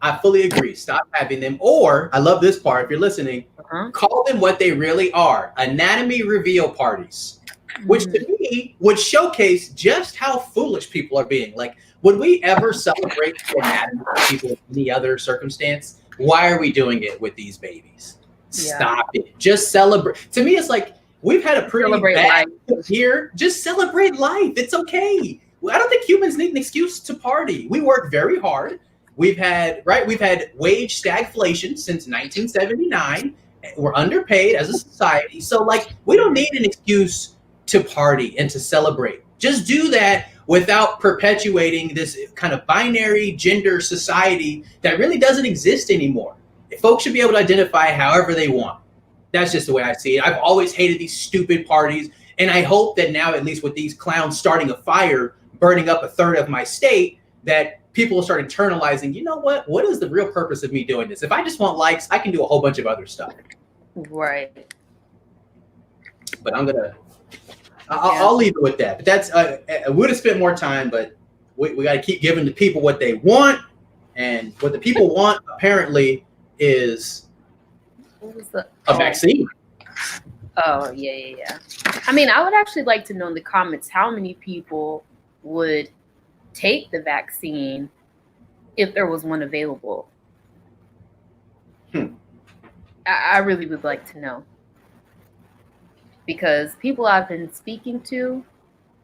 I fully agree. Stop having them. Or, I love this part, if you're listening, call them what they really are. Anatomy reveal parties. Which to me would showcase just how foolish people are being. Like, would we ever celebrate the anatomy of people in any other circumstance? Why are we doing it with these babies? Yeah. Stop it. Just celebrate. To me, it's like, we've had a pretty bad year. Just celebrate life. It's okay. I don't think humans need an excuse to party. We work very hard. We've had wage stagflation since 1979. We're underpaid as a society. So we don't need an excuse to party and to celebrate. Just do that without perpetuating this kind of binary gender society that really doesn't exist anymore. Folks should be able to identify however they want. That's just the way I see it. I've always hated these stupid parties. And I hope that now, at least with these clowns starting a fire, burning up a third of my state, that people will start internalizing, you know what is the real purpose of me doing this? If I just want likes, I can do a whole bunch of other stuff. Right. But I'll leave it with that. But that's, I would have spent more time, but we got to keep giving the people what they want. And what the people want, apparently, is What was the A vaccine. Oh, yeah. I mean, I would actually like to know in the comments how many people would take the vaccine if there was one available. I really would like to know. Because people I've been speaking to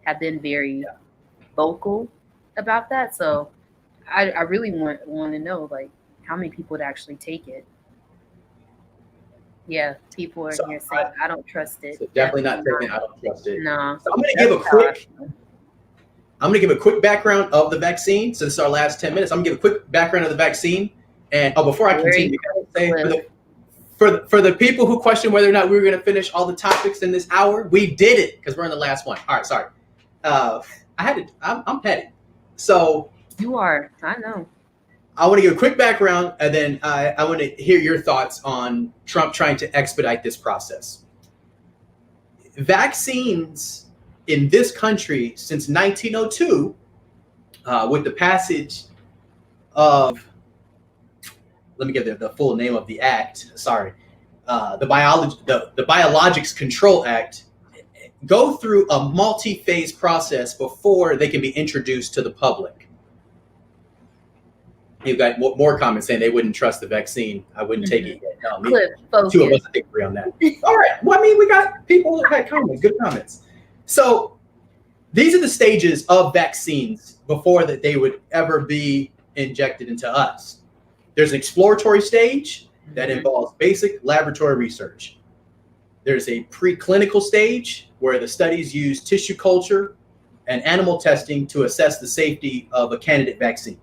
have been very vocal about that. So I really want to know, like, how many people would actually take it. Yeah, people are here saying, I don't trust it. So definitely not taking it. I don't trust it. No. So I'm going to give a quick background of the vaccine. So this is our last 10 minutes. I'm going to give a quick background of the vaccine. And before I continue, for the people who question whether or not we were going to finish all the topics in this hour, we did it because we're in the last one. All right, sorry. I'm petty. So you are. I know. I want to give a quick background, and then I want to hear your thoughts on Trump trying to expedite this process. Vaccines in this country since 1902, with the passage of, let me give the full name of the act. Sorry, the Biologics Control Act, go through a multi-phase process before they can be introduced to the public. You've got more comments saying they wouldn't trust the vaccine. I wouldn't take it yet. No, two of us, I think, agree on that. All right. Well, I mean, we got people who had comments, good comments. So these are the stages of vaccines before that they would ever be injected into us. There's an exploratory stage that involves basic laboratory research. There's a preclinical stage where the studies use tissue culture and animal testing to assess the safety of a candidate vaccine.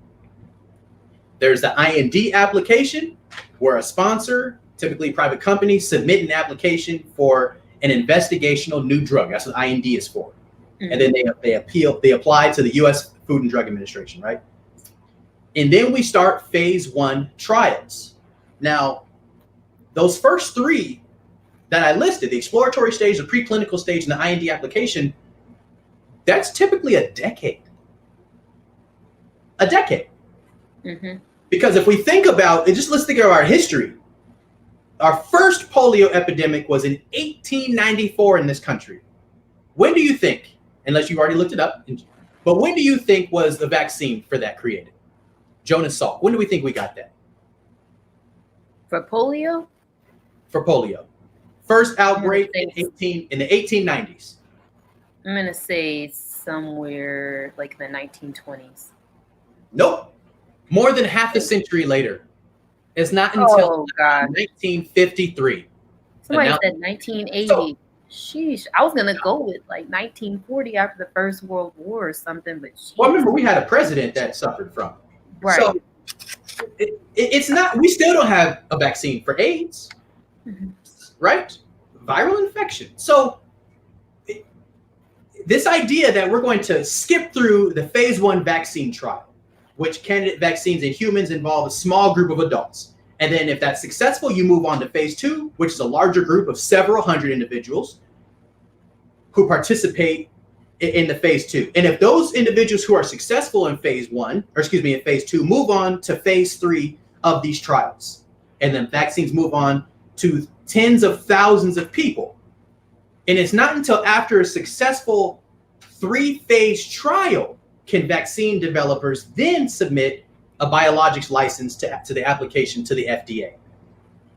There's the IND application, where a sponsor, typically a private company, submit an application for an investigational new drug. That's what IND is for. And then they apply to the U.S. Food and Drug Administration, right? And then we start phase 1 trials. Now, those first 3 that I listed, the exploratory stage, the preclinical stage, and the IND application, that's typically a decade. A decade. Because if we think about it, let's think of our history. Our first polio epidemic was in 1894 in this country. When do you think, unless you've already looked it up, but when do you think was the vaccine for that created? Jonas Salk. When do we think we got that? For polio? For polio. First outbreak in the 1890s. I'm going to say somewhere like in the 1920s. Nope. More than half a century later. It's not until 1953. Somebody said 1980. Sheesh. I was going to go with like 1940 after the First World War or something. But well, remember, we had a president that suffered from. Right. So it's not, we still don't have a vaccine for AIDS, right? Viral infection. So this idea that we're going to skip through the phase 1 vaccine trial, which candidate vaccines in humans involve a small group of adults. And then if that's successful, you move on to phase 2, which is a larger group of several hundred individuals who participate in the phase 2. And if those individuals who are successful in phase 2 move on to phase 3 of these trials, and then vaccines move on to tens of thousands of people. And it's not until after a successful 3-phase trial can vaccine developers then submit a biologics license to the application to the FDA.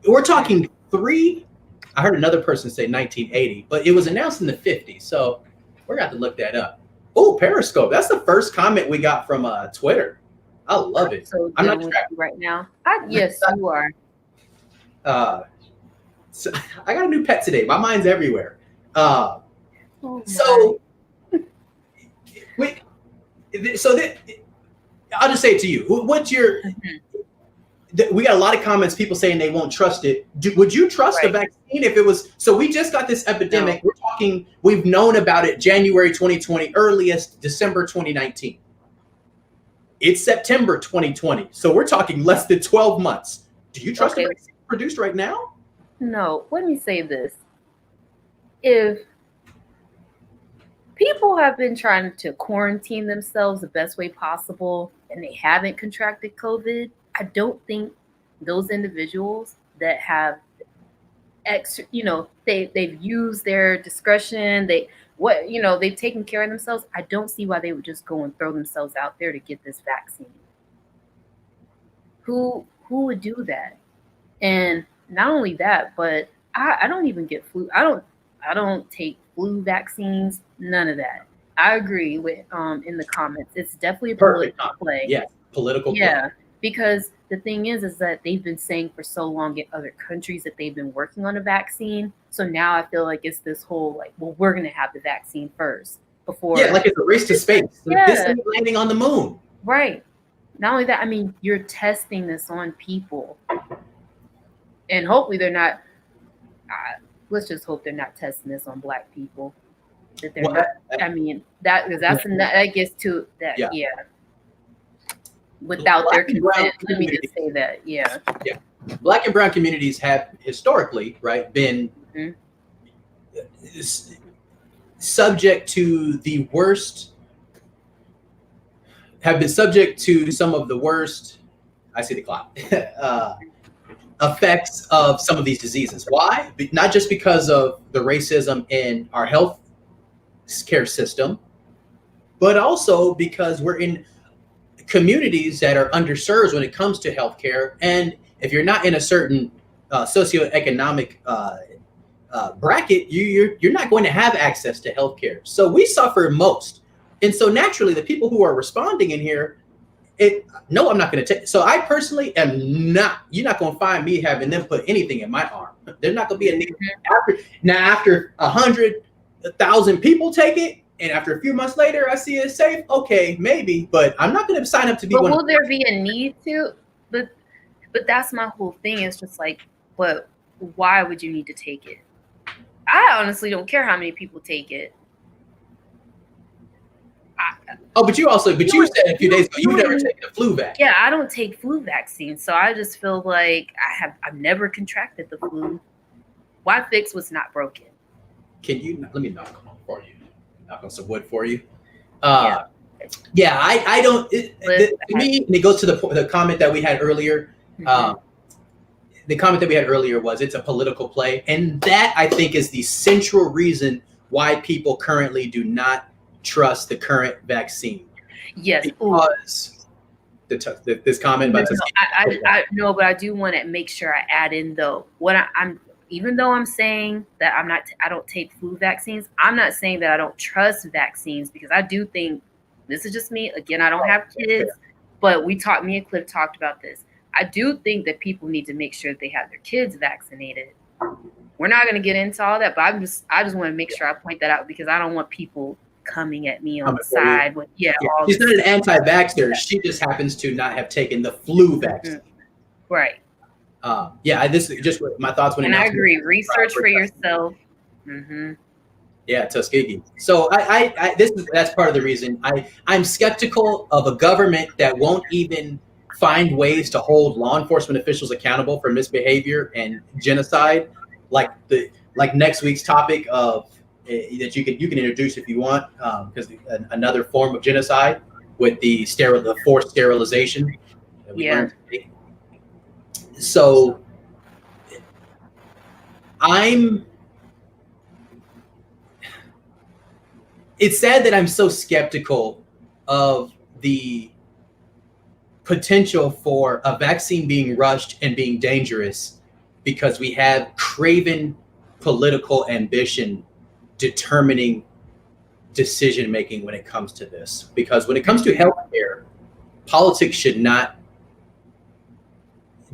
We're talking I heard another person say 1980, but it was announced in the 50s. So we're going to have to look that up. Oh, Periscope. That's the first comment we got from Twitter. I love it. So I'm not right now. Yes, you are. So I got a new pet today. My mind's everywhere. I'll just say it to you. What's your? We got a lot of comments. People saying they won't trust it. Would you trust the vaccine if it was? So we just got this epidemic. No. We're talking. We've known about it January 2020, earliest December 2019. It's September 2020. So we're talking less than 12 months. Do you trust the vaccine produced right now? No. Let me say this. If people have been trying to quarantine themselves the best way possible and they haven't contracted COVID, I don't think those individuals that have they've used their discretion. They've taken care of themselves. I don't see why they would just go and throw themselves out there to get this vaccine. Who would do that? And not only that, but I don't even get flu. I don't take flu vaccines. None of that. I agree with in the comments. It's definitely a political play. Yes, political play. Yeah, because the thing is that they've been saying for so long in other countries that they've been working on a vaccine. So now I feel like it's this whole like, well, we're gonna have the vaccine first before. Yeah, like it's a race to space. Yeah. This is landing on the moon. Right. Not only that, I mean, you're testing this on people, and hopefully they're not. Let's just hope they're not testing this on Black people. That they're not. I mean, that gets to that. Yeah. Without their consent, let me just say that. Yeah. Yeah. Black and brown communities have historically, right, been subject to the worst. Have been subject to some of the worst. I see the clock. Effects of some of these diseases. Why? Not just because of the racism in our health care system, but also because we're in communities that are underserved when it comes to healthcare. And if you're not in a certain socioeconomic bracket, you're not going to have access to healthcare. So we suffer most. And so naturally, the people who are responding in here, no, I'm not going to take. So I personally am not. You're not going to find me having them put anything in my arm. There's not going to be a need. After 100,000 people take it, and after a few months later, I see it's safe. Okay, maybe, but I'm not going to sign up to be. But will there be a need to? But that's my whole thing. It's just like, but why would you need to take it? I honestly don't care how many people take it. But you said a few days ago you've never taken a flu vaccine. Yeah, I don't take flu vaccines, so I just feel like I've never contracted the flu. Why fix what's not broken? Can you let me knock on some wood for you? I don't. To me, and it goes to the comment that we had earlier. Mm-hmm. The comment that we had earlier was it's a political play, and that I think is the central reason why people currently do not trust the current vaccine. Yes, because this comment about no, but I do want to make sure I add in though what I'm. Even though I'm saying that I don't take flu vaccines, I'm not saying that I don't trust vaccines, because I do think, this is just me. Again, I don't have kids, but me and Cliff talked about this. I do think that people need to make sure that they have their kids vaccinated. We're not going to get into all that, but I just want to make sure I point that out, because I don't want people coming at me on the side with she's not an anti-vaxxer. She just happens to not have taken the flu vaccine. Right. This is just my thoughts when. And I agree. Research for yourself. Mm-hmm. Yeah, Tuskegee. So that's part of the reason I'm skeptical of a government that won't even find ways to hold law enforcement officials accountable for misbehavior and genocide, like next week's topic of that you can introduce if you want, because another form of genocide with the forced sterilization that we learned today. So it's sad that I'm so skeptical of the potential for a vaccine being rushed and being dangerous, because we have craven political ambition determining decision making when it comes to this. Because when it comes to healthcare, politics should not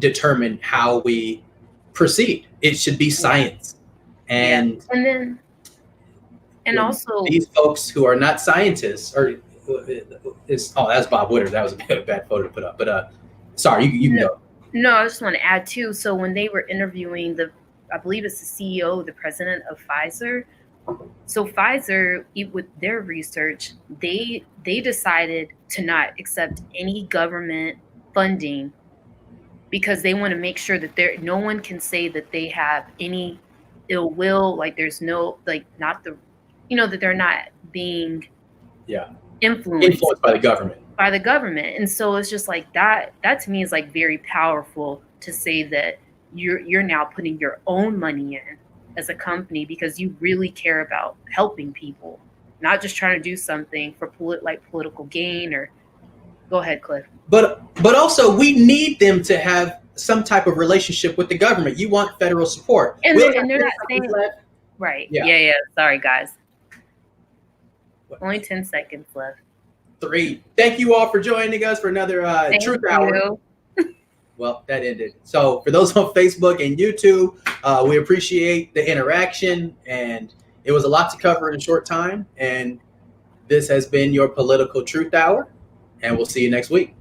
determine how we proceed. It should be science. And also these folks who are not scientists that's Bob Woodward. That was a bad photo to put up. But sorry, you can go. No, I just want to add too. So when they were interviewing I believe it's the CEO, the president of Pfizer. So Pfizer, with their research, they decided to not accept any government funding, because they want to make sure that no one can say that they have any ill will, like there's no, like, not the, that they're not being influenced by the government. And so it's just like that to me is like very powerful, to say that you're now putting your own money in as a company because you really care about helping people, not just trying to do something for political gain. Or go ahead, Cliff. But also we need them to have some type of relationship with the government. You want federal support. And they're not saying left. Right. Yeah. Yeah. Sorry, guys. Only 10 seconds left. 3. Thank you all for joining us for another Truth Hour. Well, that ended. So for those on Facebook and YouTube, we appreciate the interaction, and it was a lot to cover in a short time. And this has been your Political Truth Hour, and we'll see you next week.